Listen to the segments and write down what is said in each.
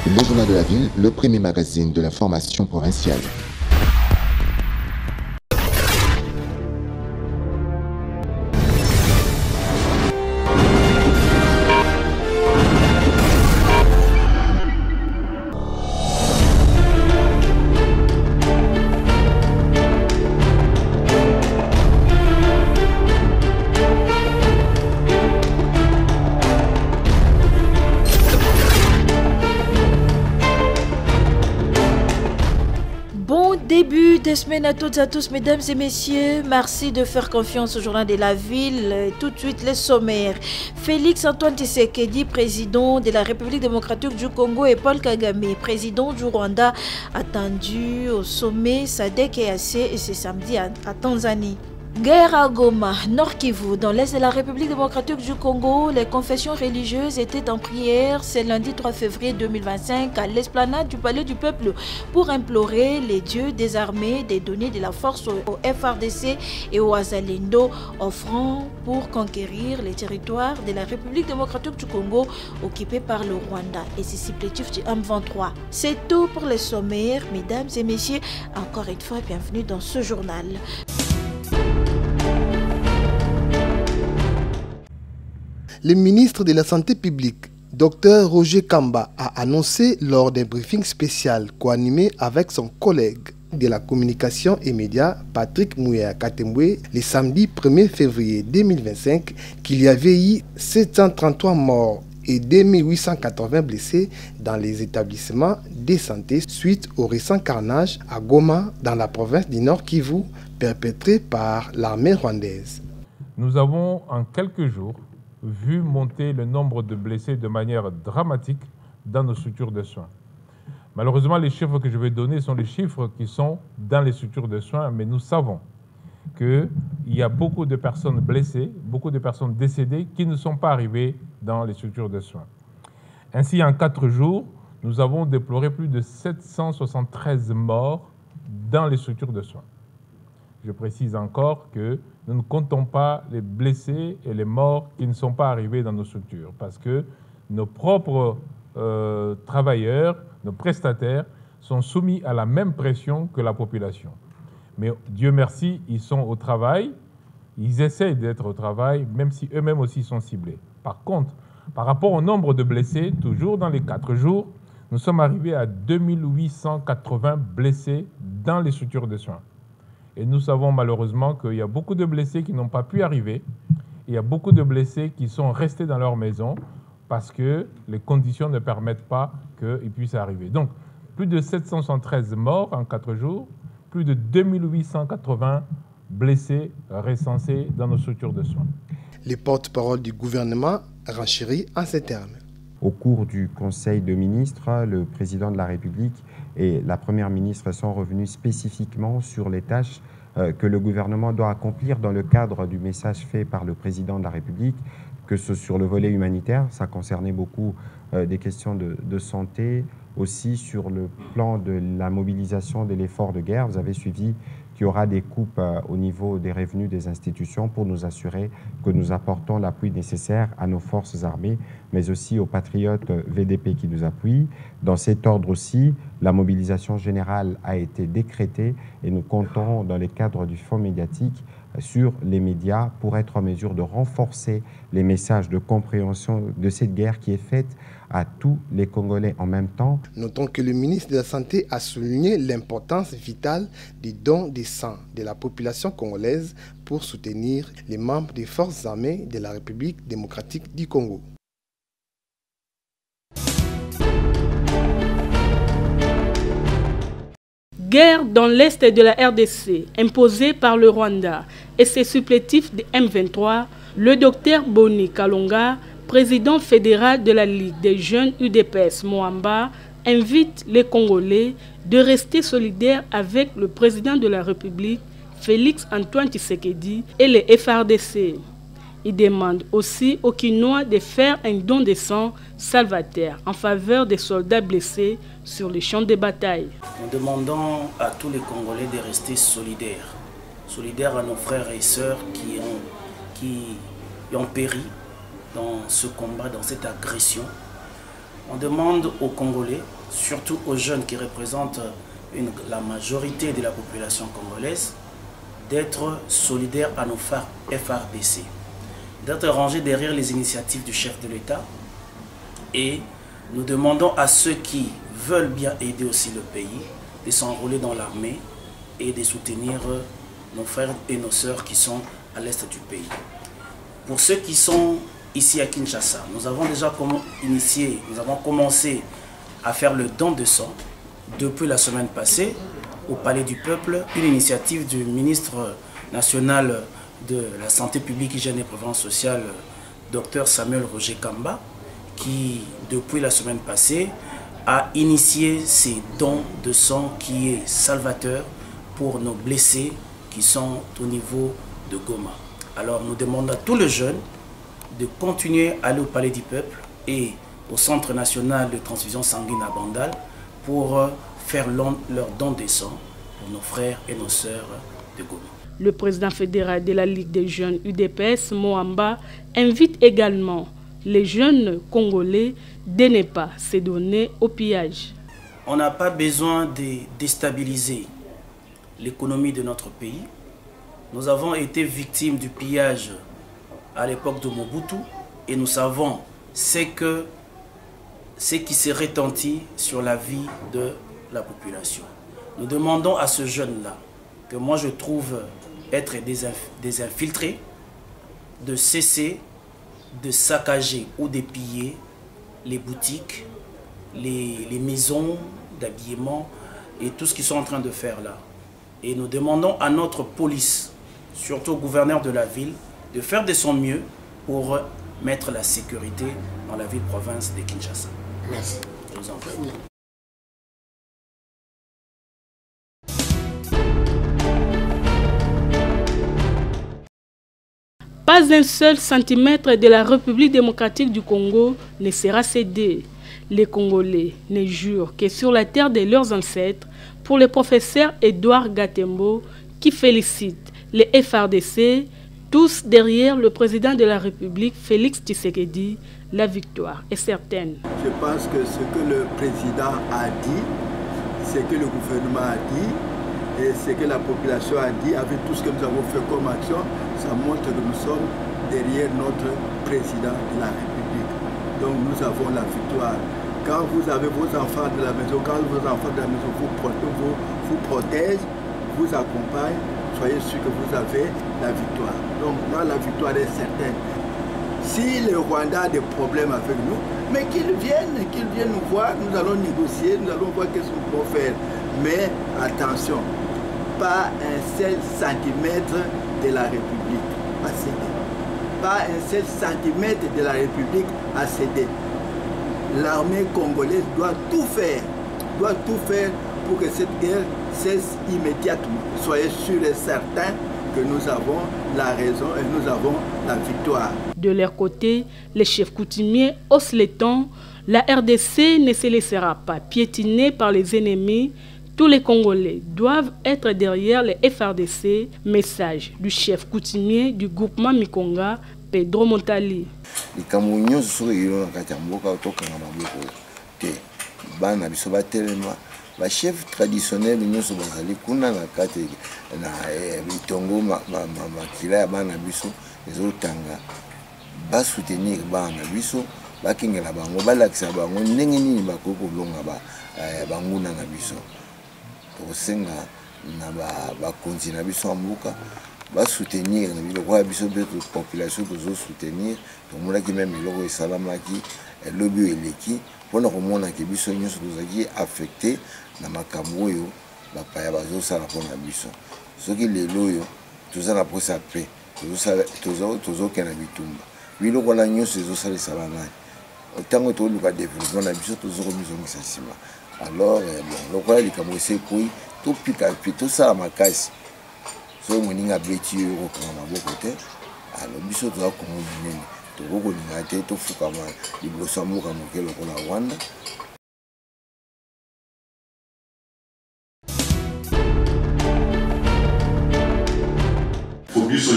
Le Journal de la Ville, le premier magazine de l'information provinciale. Début de semaine à toutes et à tous, mesdames et messieurs. Merci de faire confiance au Journal de la Ville. Tout de suite, les sommaires. Félix Antoine Tshisekedi, président de la République démocratique du Congo, et Paul Kagame, président du Rwanda, attendu au sommet SADC et AC, et c'est samedi à Tanzanie. Guerre à Goma, Nord Kivu, dans l'est de la République démocratique du Congo, les confessions religieuses étaient en prière ce lundi 3 février 2025 à l'esplanade du Palais du Peuple pour implorer les dieux des armées de donner de la force au FRDC et au Wazalendo, offrant pour conquérir les territoires de la République démocratique du Congo occupés par le Rwanda et ses supplétifs du M23. C'est tout pour les sommaires, mesdames et messieurs. Encore une fois, bienvenue dans ce journal. Le ministre de la Santé publique, Dr Roger Kamba, a annoncé lors d'un briefing spécial co-animé avec son collègue de la communication et médias, Patrick Mouya Katembwe, le samedi 1er février 2025, qu'il y avait eu 733 morts et 2880 blessés dans les établissements de santé suite au récent carnage à Goma, dans la province du Nord Kivu, perpétré par l'armée rwandaise. Nous avons en quelques jours vu monter le nombre de blessés de manière dramatique dans nos structures de soins. Malheureusement, les chiffres que je vais donner sont les chiffres qui sont dans les structures de soins, mais nous savons qu'il y a beaucoup de personnes blessées, beaucoup de personnes décédées qui ne sont pas arrivées dans les structures de soins. Ainsi, en 4 jours, nous avons déploré plus de 773 morts dans les structures de soins. Je précise encore que nous ne comptons pas les blessés et les morts qui ne sont pas arrivés dans nos structures parce que nos propres travailleurs, nos prestataires sont soumis à la même pression que la population. Mais Dieu merci, ils sont au travail, ils essayent d'être au travail, même si eux-mêmes aussi sont ciblés. Par contre, par rapport au nombre de blessés, toujours dans les 4 jours, nous sommes arrivés à 2880 blessés dans les structures de soins. Et nous savons malheureusement qu'il y a beaucoup de blessés qui n'ont pas pu arriver. Il y a beaucoup de blessés qui sont restés dans leur maison parce que les conditions ne permettent pas qu'ils puissent arriver. Donc, plus de 773 morts en 4 jours, plus de 2880 blessés recensés dans nos structures de soins. Les porte-parole du gouvernement renchérit en ces termes. Au cours du Conseil de ministres, le président de la République et la première ministre sont revenus spécifiquement sur les tâches que le gouvernement doit accomplir dans le cadre du message fait par le président de la République, que ce sur le volet humanitaire, ça concernait beaucoup des questions de santé, aussi sur le plan de la mobilisation de l'effort de guerre. Vous avez suivi qu'il y aura des coupes au niveau des revenus des institutions pour nous assurer que nous apportons l'appui nécessaire à nos forces armées, mais aussi aux patriotes VDP qui nous appuient. Dans cet ordre aussi, la mobilisation générale a été décrétée et nous comptons dans le cadre du fonds médiatique sur les médias pour être en mesure de renforcer les messages de compréhension de cette guerre qui est faite à tous les Congolais en même temps. Notons que le ministre de la Santé a souligné l'importance vitale des dons de sang de la population congolaise pour soutenir les membres des forces armées de la République démocratique du Congo. Guerre dans l'est de la RDC, imposée par le Rwanda et ses supplétifs de M23, le docteur Boni Kalonga, président fédéral de la Ligue des jeunes UDPS Moamba, invite les Congolais de rester solidaires avec le président de la République, Félix Antoine Tshisekedi, et les FRDC. Il demande aussi aux Kinois de faire un don de sang salvateur en faveur des soldats blessés sur les champs de bataille. Nous demandons à tous les Congolais de rester solidaires, solidaires à nos frères et sœurs qui ont péri dans ce combat, dans cette agression. On demande aux Congolais surtout aux jeunes qui représentent la majorité de la population congolaise, d'être solidaires à nos FARDC, d'être rangés derrière les initiatives du chef de l'État. Et nous demandons à ceux qui veulent bien aider aussi le pays de s'enrôler dans l'armée et de soutenir nos frères et nos sœurs qui sont à l'est du pays. Pour ceux qui sont ici à Kinshasa, nous avons déjà commencé à faire le don de sang depuis la semaine passée au Palais du Peuple, une initiative du ministre national de la Santé publique, Hygiène et Prévention sociale, Dr Samuel Roger Kamba, qui depuis la semaine passée a initié ces dons de sang qui est salvateur pour nos blessés qui sont au niveau de Goma. Alors nous demandons à tous les jeunes de continuer à aller au Palais du Peuple et au Centre national de transfusion sanguine à Bandal pour faire leur don de sang pour nos frères et nos sœurs de Goma. Le président fédéral de la Ligue des jeunes UDPS, Moamba, invite également les jeunes Congolais de ne pas se donner au pillage. On n'a pas besoin de déstabiliser l'économie de notre pays. Nous avons été victimes du pillage à l'époque de Mobutu et nous savons ce qui s'est retenti sur la vie de la population. Nous demandons à ce jeune-là, que moi je trouve être des infiltrés, de cesser de saccager ou de piller les boutiques, les maisons d'habillement et tout ce qu'ils sont en train de faire là. Et nous demandons à notre police, surtout au gouverneur de la ville, de faire de son mieux pour mettre la sécurité dans la ville-province de Kinshasa. Merci. Je vous en prie. Pas un seul centimètre de la République démocratique du Congo ne sera cédé. Les Congolais ne jurent que sur la terre de leurs ancêtres pour le professeur Edouard Gatembo qui félicite les FARDC, tous derrière le président de la République, Félix Tshisekedi. La victoire est certaine. Je pense que ce que le président a dit, ce que le gouvernement a dit, et ce que la population a dit, avec tout ce que nous avons fait comme action, ça montre que nous sommes derrière notre président de la République. Donc nous avons la victoire. Quand vous avez vos enfants de la maison, quand vos enfants de la maison vous protègent, vous accompagnent, soyez sûr que vous avez la victoire. Donc là, la victoire est certaine. Si le Rwanda a des problèmes avec nous, mais qu'ils viennent nous voir, nous allons négocier, nous allons voir qu'est-ce qu'on peut faire. Mais attention, pas un seul centimètre de la République à céder. Pas un seul centimètre de la République à céder. L'armée congolaise doit tout faire pour que cette guerre cesse immédiatement. Soyez sûrs et certains que nous avons la raison et nous avons la victoire. De leur côté, les chefs coutumiers haussent les tons. La RDC ne se laissera pas piétiner par les ennemis. Tous les Congolais doivent être derrière les FARDC. Message du chef coutumier du groupement Mikonga, Pedro Montali. Les chefs traditionnels nyonso bazali kuna na kati na mitongo makila ya bana biso ezotanga ba soutenir bana biso bakingela bango balakisa bango ndenge nini bakoko longa banguna na biso tosenga na ba kontina biso mbuka ba soutenir na biloko ya biso be population tozo soutenir to molaki même eloko esalamaki lobby eleki pona komona ke biso nyonso tozaki affecté na makambo oyo bapaya bazosala mpona biso soki lelo oyo toza na posa pe tozokena bitumba biloko wana nyonso ezosalisa banani ntango toluka développement na biso tozokomizongisa nsima alors lokola likambo esekoi topika mpe tosala makasi soki moninga beti oyo okokanga maboko te alors biso toza kongo minene tokokolinga te tofukama liboso ya mboka moke lokola Rwanda. biso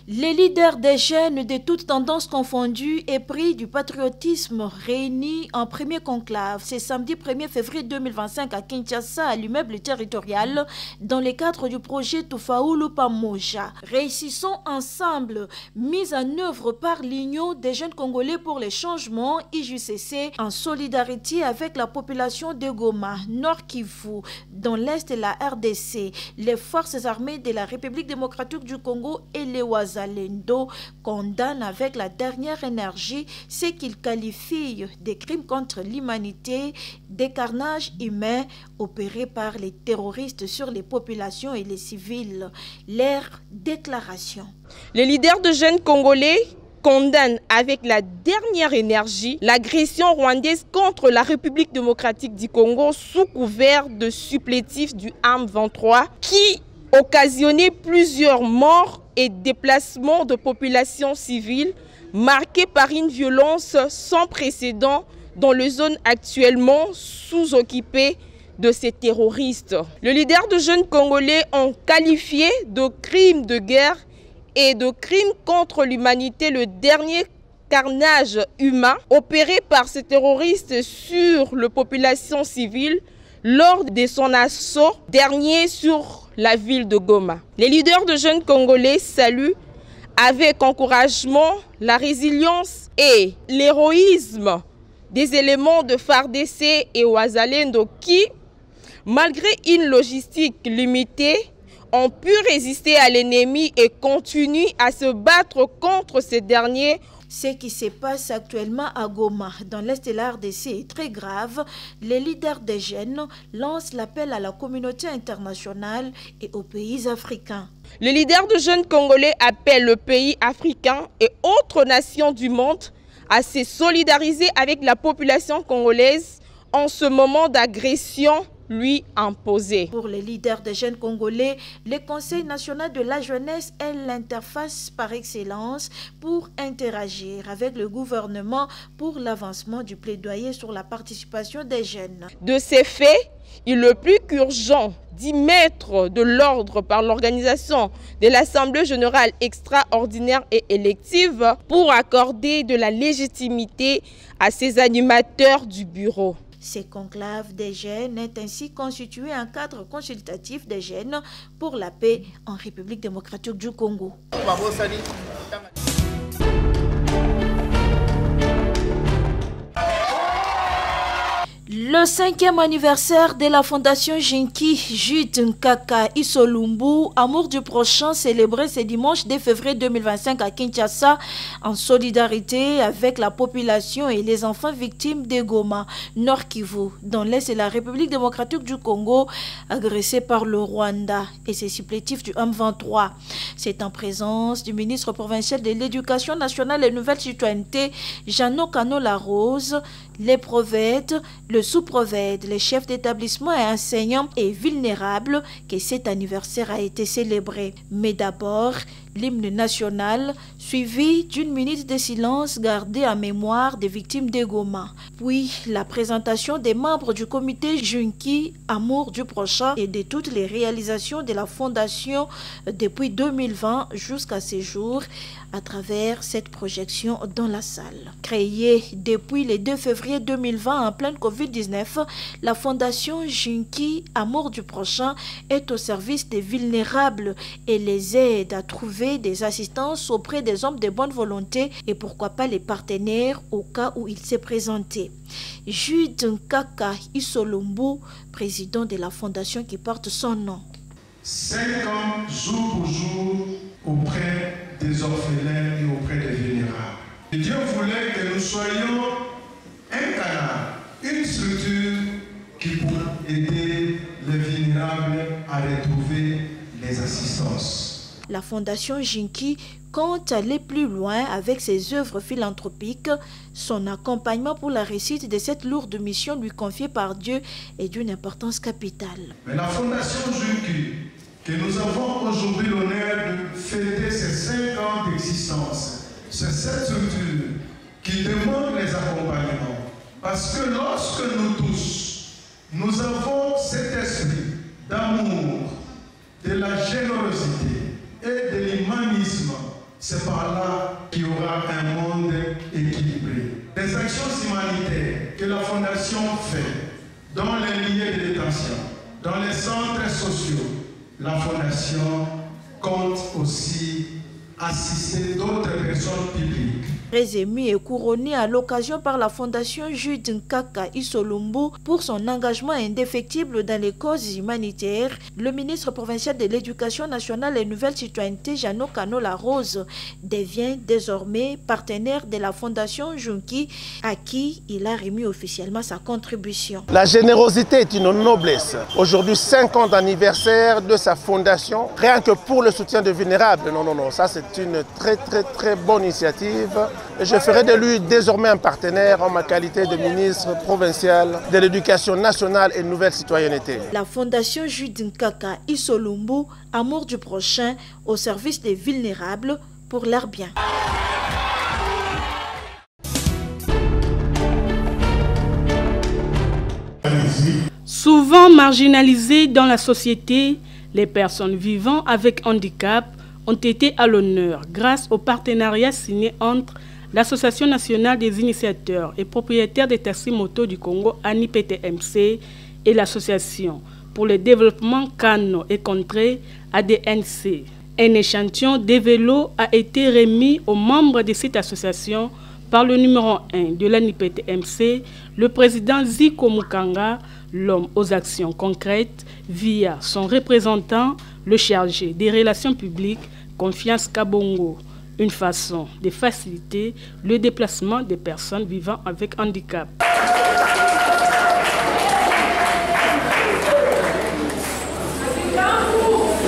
Les leaders des jeunes de toutes tendances confondues et pris du patriotisme réunis en premier conclave. C'est samedi 1er février 2025 à Kinshasa, à l'immeuble territorial, dans le cadre du projet Tufaulu Pamoja. Réussissons ensemble, mise en œuvre par l'Union des jeunes Congolais pour les changements, IJCC, en solidarité avec la population de Goma, Nord Kivu, dans l'est de la RDC. Les forces armées de la République démocratique du Congo et les Wazalendo condamnent avec la dernière énergie ce qu'ils qualifient de crimes contre l'humanité, des carnages humains opérés par les terroristes sur les populations et les civils. Leur déclaration. Les leaders de jeunes congolais condamnent avec la dernière énergie l'agression rwandaise contre la République démocratique du Congo sous couvert de supplétifs du M23 qui occasionnait plusieurs morts et déplacements de populations civiles marqués par une violence sans précédent dans les zones actuellement sous-occupées de ces terroristes. Les leaders de jeunes congolais ont qualifié de crimes de guerre et de crimes contre l'humanité le dernier carnage humain opéré par ces terroristes sur la population civile lors de son assaut dernier sur la ville de Goma. Les leaders de jeunes congolais saluent avec encouragement la résilience et l'héroïsme des éléments de FARDC et Wazalendo qui, malgré une logistique limitée, ont pu résister à l'ennemi et continuent à se battre contre ces derniers. Ce qui se passe actuellement à Goma, dans l'est de la RDC, est très grave. Les leaders des jeunes lancent l'appel à la communauté internationale et aux pays africains. Les leaders de jeunes congolais appellent le pays africain et autres nations du monde à se solidariser avec la population congolaise en ce moment d'agression lui imposé. Pour les leaders des jeunes congolais, le Conseil national de la jeunesse est l'interface par excellence pour interagir avec le gouvernement pour l'avancement du plaidoyer sur la participation des jeunes. De ces faits, il est plus qu'urgent d'y mettre de l'ordre par l'organisation de l'Assemblée générale extraordinaire et élective pour accorder de la légitimité à ces animateurs du bureau. Ce conclave des jeunes est ainsi constitué un cadre consultatif des jeunes pour la paix en République démocratique du Congo. Le 5e anniversaire de la fondation Jinki Jude Nkaka Isolumbu, Amour du prochain, célébré ce dimanche 2 février 2025 à Kinshasa en solidarité avec la population et les enfants victimes de Goma, Nord Kivu, dans l'Est de la République démocratique du Congo, agressés par le Rwanda et ses supplétifs du M23. C'est en présence du ministre provincial de l'Éducation nationale et Nouvelle Citoyenneté, Jeannot Cano-Larose, les prophètes, le sous-prophète, les chefs d'établissement et enseignants et vulnérables que cet anniversaire a été célébré. Mais d'abord, l'hymne national, suivi d'une minute de silence gardée en mémoire des victimes de Goma. Puis, la présentation des membres du comité Junki, Amour du prochain et de toutes les réalisations de la fondation depuis 2020 jusqu'à ce jour à travers cette projection dans la salle. Créée depuis le 2 février 2020 en pleine Covid-19, la fondation Junki, Amour du prochain, est au service des vulnérables et les aide à trouver des assistances auprès des hommes de bonne volonté et pourquoi pas les partenaires au cas où il s'est présenté. Jude Nkaka Isolumbu, président de la fondation qui porte son nom. 5 ans jour pour jour auprès des orphelins et auprès des vulnérables. Et Dieu voulait que nous soyons un canal, une structure qui pourra aider les vulnérables à retrouver les assistances. La fondation Jinki compte aller plus loin avec ses œuvres philanthropiques. Son accompagnement pour la réussite de cette lourde mission lui confiée par Dieu est d'une importance capitale. Mais la fondation Jinki, que nous avons aujourd'hui l'honneur de fêter ses 5 ans d'existence, c'est cette structure qui demande les accompagnements. Parce que lorsque nous tous, nous avons cet esprit d'amour, de la générosité, et de l'humanisme. C'est par là qu'il y aura un monde équilibré. Les actions humanitaires que la Fondation fait dans les lieux de détention, dans les centres sociaux, la Fondation compte aussi assister d'autres personnes publiques. Très ému et couronné à l'occasion par la Fondation Jules Nkaka Isolumbu pour son engagement indéfectible dans les causes humanitaires, le ministre provincial de l'Éducation nationale et Nouvelle Citoyenneté, Jeannot Kanola Rose, devient désormais partenaire de la Fondation Junki, à qui il a remis officiellement sa contribution. La générosité est une noblesse. Aujourd'hui, 50 anniversaire de sa fondation, rien que pour le soutien de vulnérables. Non, ça c'est une très bonne initiative. Et je ferai de lui désormais un partenaire en ma qualité de ministre provincial de l'Éducation nationale et Nouvelle Citoyenneté. La Fondation Jules Nkaka Isolumbu, amour du prochain au service des vulnérables pour leur bien. Souvent marginalisées dans la société, les personnes vivant avec handicap ont été à l'honneur grâce au partenariat signé entre l'Association nationale des initiateurs et propriétaires des taxis-motos du Congo, ANIPTMC, et l'Association pour le développement Kano et Contrée, ADNC. Un échantillon des vélos a été remis aux membres de cette association par le numéro 1 de l'ANIPTMC, le président Ziko Mukanga, l'homme aux actions concrètes, via son représentant, le chargé des relations publiques, Confiance Kabongo, une façon de faciliter le déplacement des personnes vivant avec handicap.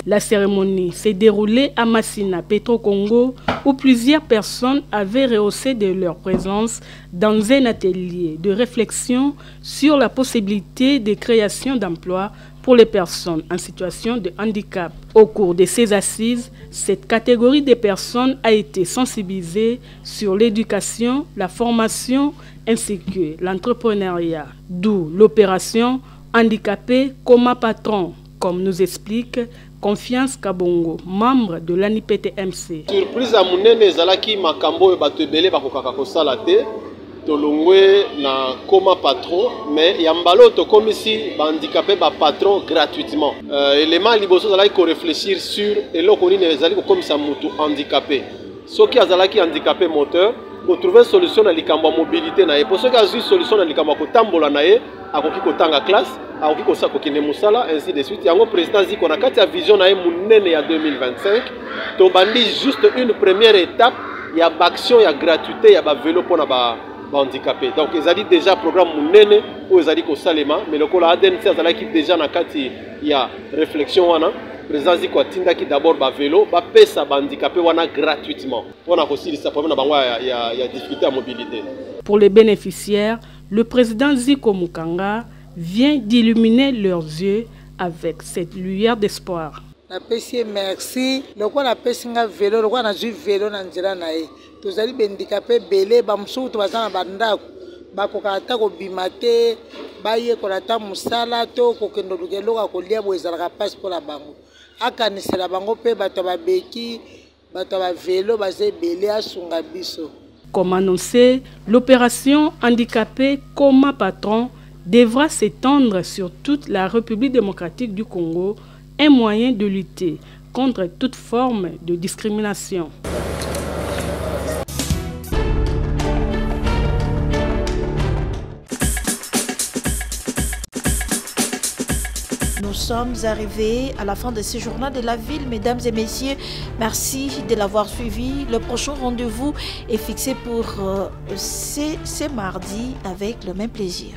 La cérémonie s'est déroulée à Massina, Petro-Congo, où plusieurs personnes avaient rehaussé de leur présence dans un atelier de réflexion sur la possibilité de création d'emplois pour les personnes en situation de handicap. Au cours de ces assises, cette catégorie de personnes a été sensibilisée sur l'éducation, la formation ainsi que l'entrepreneuriat, d'où l'opération Handicapé comme patron, comme nous explique Confiance Kabongo, membre de l'ANIPTMC. Surprise à munene zalaki makambo bato ebele bakokaka kosala te tolongwe na koma patron mais yambalo to komisi handicapé ba patron gratuitement. Élément liboso zalaki ko réfléchir sur eloko nini ezali ko komisa mutu handicapé. Soki azalaki handicapé moteur, ko trouver solution na likambo mobilité na ye. Pour soki azui solution na likambo ko tambola na ye, akoki ko tanga classe. Akoki ko sako kine musala ainsi de suite. Yango président Ziko na kati ya vision na ye munene ya 2025 to bandi juste une première étape ya action ya gratuité ya ba vélo pona ba handicapé. Donc ils ont dit déjà programme munene où ils ont dit ko salema mais le kola ADNC azalaki déjà na kati ya réflexion wana président Ziko atindaki d'abord ba vélo ba pesa ba handicapé wana gratuitement. Pona ko silisa problème na bango ya difficulté à mobilité. Pour les bénéficiaires, le président Ziko Mukanga vient d'illuminer leurs yeux avec cette lueur d'espoir. Merci. Le quoi la pesinga vélo, le quoi na ju vélo na nzela na ye. Tozali handicapé belé ba musu to bazana banda ba ko kata ko bimate ba ye ko lata musala to ko kendo lugelo ka ko lia bo ezala passe pour la bango. Akanisela bango pe bato ba beki bato ba vélo bazé belé asunga biso. Comme annoncé, l'opération Handicapé comme patron devra s'étendre sur toute la République démocratique du Congo, un moyen de lutter contre toute forme de discrimination. Nous sommes arrivés à la fin de ce journal de la ville, mesdames et messieurs. Merci de l'avoir suivi. Le prochain rendez-vous est fixé pour ce mardi avec le même plaisir.